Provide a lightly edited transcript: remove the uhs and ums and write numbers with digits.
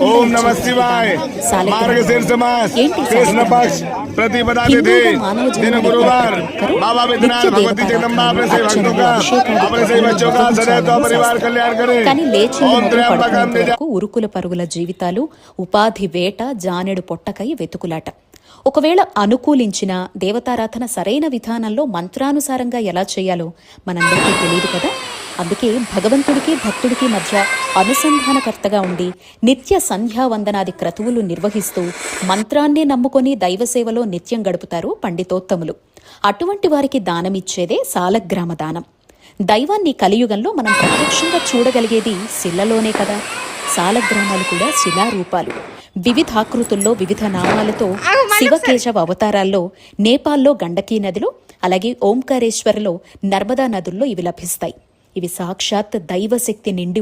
ఓం నమః శివాయ. మార్గశీర్ష మాస్ కృష్ణ పక్ష प्रतिपदा तिथि दिन गुरुवार बाबा विद्यनाथ भगवती जगदम्बा अपने सभी भक्तों का अपने सभी बच्चों का सदैव परिवार कल्याण करे. ओम त्र्यंबकं यजामहे. ఉరుకుల పరుగుల జీవితాలు, ఉపాధి వేట, జానెడు పొట్టకై వెతుకులాట. ఒకవేళ అనుకూలించిన దేవతారాధన సరైన విధానంలో మంత్రానుసారంగా ఎలా చేయాలో మనందరికీ తెలియదు కదా. అందుకే భగవంతుడికి భక్తుడికి మధ్య అనుసంధానకర్తగా ఉండి నిత్య సంధ్యావందనాది క్రతువులు నిర్వహిస్తూ మంత్రాన్నే నమ్ముకొని దైవసేవలో నిత్యం గడుపుతారు పండితోత్తములు. అటువంటి వారికి దానమిచ్చేదే సాలగ్రామ దానం. దైవాన్ని కలియుగంలో మనం ప్రత్యక్షంగా చూడగలిగేది శిలలోనే కదా. సాలగ్రామాలు కూడా శిలారూపాలు. వివిధాకృతుల్లో వివిధ నామాలతో శివకేశవ అవతారాల్లో నేపాల్లో గండకీ నదిలో, అలాగే ఓంకారేశ్వరలో నర్మదా నదుల్లో ఇవి లభిస్తాయి. ఇవి సాక్షాత్ దైవశక్తి నిండి